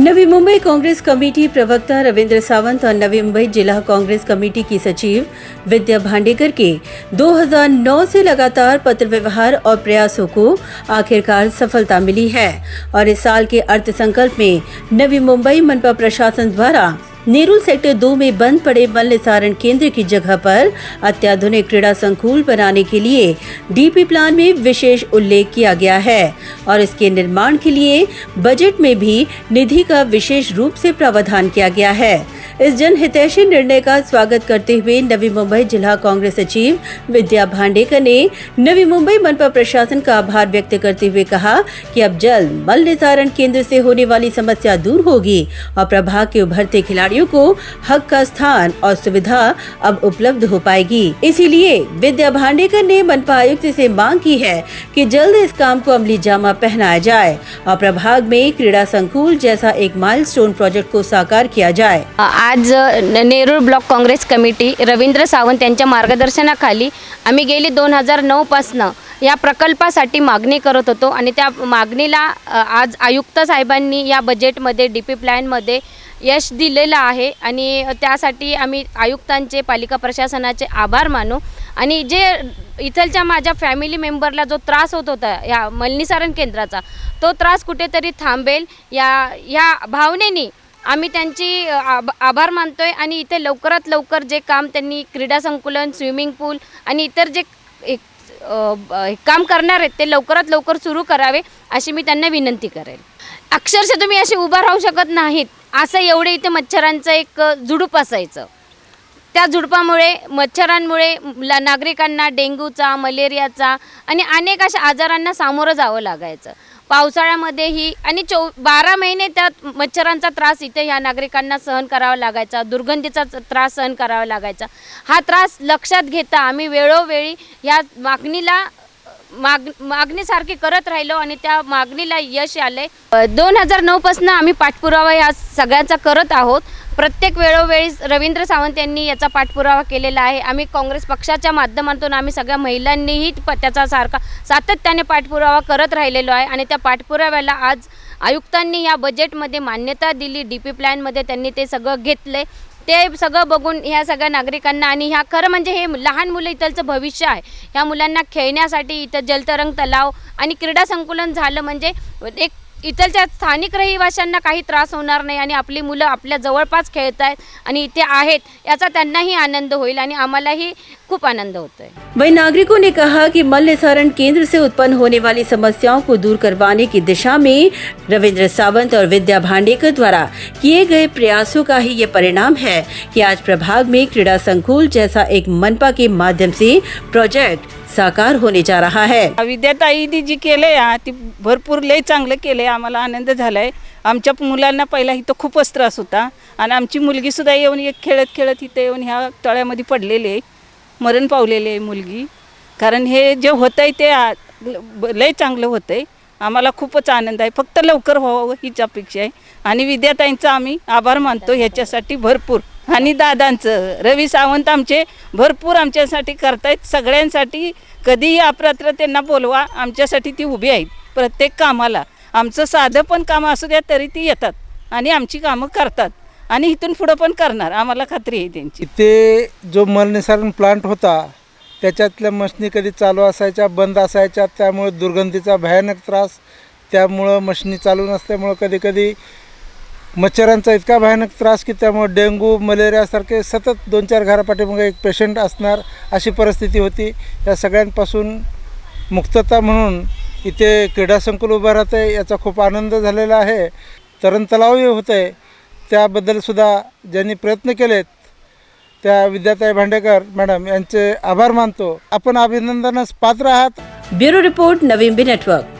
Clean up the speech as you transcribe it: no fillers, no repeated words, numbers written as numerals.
Navi Mumbai Congress committee प्रवक्ता रविंद्र सावंत और नवी मुंबई जिला कांग्रेस कमेटी की सचिव विद्या भांडेकर के 2009 से लगातार पत्र व्यवहार और प्रयासों को आखिरकार सफलता मिली है और इस साल के अर्थसंकल्प में नवी मुंबई मनपा प्रशासन द्वारा नेहरू सेक्टर 2 में बंद पड़े मल निस्तारण केंद्र की जगह पर अत्याधुनिक क्रीड़ा संकुल बनाने के लिए डीपी प्लान में विशेष उल्लेख किया गया है और इसके निर्माण के लिए बजट में भी निधि का विशेष रूप से प्रावधान किया गया है। इस जनहितैषी निर्णय का स्वागत करते हुए नवी मुंबई जिला कांग्रेस सचिव विद्या भांडेकर ने नवी मुंबई मनपा प्रशासन का आभार व्यक्त करते हुए कहा कि अब जल्द मल निस्तारण केंद्र से होने वाली समस्या दूर होगी और प्रभाग के उभरते खिलाड़ियों को हक का स्थान और सुविधा अब उपलब्ध हो पाएगी। इसीलिए विद्या भांडेकर ने मनपा आयुक्त से मांग की है कि जल्द इस काम को अमली जामा पहनाया जाए और प्रभाग में क्रीड़ा संकुल जैसा एक माइलस्टोन प्रोजेक्ट को साकार किया जाए। आज नेरूळ ब्लॉक काँग्रेस कमिटी रवींद्र सावंत यांच्या मार्गदर्शनाखाली आम्ही गेली 2009 पासून या प्रकल्पासाठी मागणी करत होतो आणि त्या मागणीला आज आयुक्त साहेबांनी या बजेटमध्ये डीपी प्लॅनमध्ये यश दिलेलं आहे आणि त्यासाठी आम्ही आयुक्तांचे पालिका प्रशासनाचे आभार मानू आणि जे इथलच्या माझ्या फॅमिली मेंबरला जो त्रास होत होता या मलनिसारण केंद्राचा तो त्रास कुठेतरी थांबेल या भावनेने आम्ही त्यांची आभार मानतोय आणि इथे लवकरात लवकर जे काम त्यांनी क्रीडा संकुलन स्विमिंग पूल आणि इतर जे काम करणार आहेत ते लवकरात लवकर सुरू करावे अशी मी त्यांना विनंती करेल। अक्षरशः तुम्ही असे उभा राहू शकत नाहीत असं एवढे इथे मच्छरांचं एक झुडूप असायचं। त्या झुडपामुळे मच्छरांमुळे नागरिकांना डेंग्यूचा मलेरियाचा आणि अनेक अशा आजारांना सामोरं जावं लागायचं। पावसाळ्यामध्येही आणि 12 महिने त्या मच्छरांचा त्रास इथे ह्या नागरिकांना सहन करावा लागायचा, दुर्गंधीचा त्रास सहन करावा लागायचा। हा त्रास लक्षात घेता आम्ही वेळोवेळी या मागणीसारखी करत राहिलो आणि त्या मागणीला यश आले। 2009 पासून आम्ही पाठपुरावा या सगळ्याचा करत आहोत। प्रत्येक वेळोवेळी रवींद्र सावंत यांनी याचा पाठपुरावा केलेला आहे। आम्ही काँग्रेस पक्षाच्या माध्यमातून आम्ही सगळ्या महिलांनीही त्याचा सातत्याने पाठपुरावा करत राहिलेलो आहे आणि त्या पाठपुराव्याला आज आयुक्तांनी या बजेटमध्ये मान्यता दिली। डीपी प्लॅनमध्ये त्यांनी ते सगळं घेतले। ते सगळं बघून ह्या सगळ्या नागरिकांना आणि ह्या खरं म्हणजे हे लहान मुलं इथलचं भविष्य आहे। ह्या मुलांना खेळण्यासाठी इथं जलतरंग तलाव आणि क्रीडा संकुलन झालं म्हणजे एक इथलच्या स्थानिक रहिवाशांना काही त्रास होणार नाही आणि आपली मुलं आपल्या जवळपास खेळत आहेत आणि इथे आहेत याचा त्यांनाही आनंद होईल आणि आम्हालाही खूप आनंद होतोय। वहीं नागरिकों ने कहा कि मल निस्तारण केंद्र से उत्पन्न होने वाली समस्याओं को दूर करवाने की दिशा में रविंद्र सावंत और विद्या भांडेकर द्वारा किए गए प्रयासों का ही ये परिणाम है कि आज प्रभाग में क्रीड़ा संकुल जैसा एक मनपा के माध्यम से प्रोजेक्ट साकार होने जा रहा है। विद्याताईंनी जी केले ती भरपूर लय चांगलं केले। आम्हाला आनंद झालाय। आमच्या मुलांना पहिला इथं खूपच त्रास होता आणि आमची मुलगी सुद्धा येऊन एक खेळत खेळत इथे येऊन ह्या तळ्यामध्ये पडलेले मरण पावलेले मुलगी। कारण हे जे होतंय ते लय चांगलं होतंय। आम्हाला खूपच आनंद आहे। फक्त लवकर व्हावं हीच अपेक्षा आहे आणि विद्याताईंचा आम्ही आभार मानतो ह्याच्यासाठी भरपूर। आणि दादांचं रवी सावंत आमचे भरपूर आमच्यासाठी करतायत। सगळ्यांसाठी कधीही अपरात्र त्यांना बोलवा, आमच्यासाठी ती उभी आहेत प्रत्येक कामाला। आमचं साधं पण काम असू द्या तरी ती येतात आणि आमची कामं करतात आणि इथून पुढं पण करणार, आम्हाला खात्री आहे त्यांची। ते जो मलनिस्तारण प्लांट होता त्याच्यातल्या मशनी कधी चालू असायच्या बंद असायच्या, त्यामुळे दुर्गंधीचा भयानक त्रास, त्यामुळं मशनी चालू नसल्यामुळं कधी कधी मच्छरांचा इतका भयानक त्रास की त्यामुळे डेंग्यू मलेरियासारखे सतत 2-4 घरापाठीमागे एक पेशंट असणार अशी परिस्थिती होती। या सगळ्यांपासून मुक्तता म्हणून इथे क्रीडा संकुल उभं राहतं आहे, याचा खूप आनंद झालेला आहे। तरण तलावही होतं आहे, त्याबद्दलसुद्धा ज्यांनी प्रयत्न केलेत त्या विद्याताई भांडेकर मॅडम यांचे आभार मानतो। आपण अभिनंदनास पात्र आहात। Bureau report Navi Mumbai network.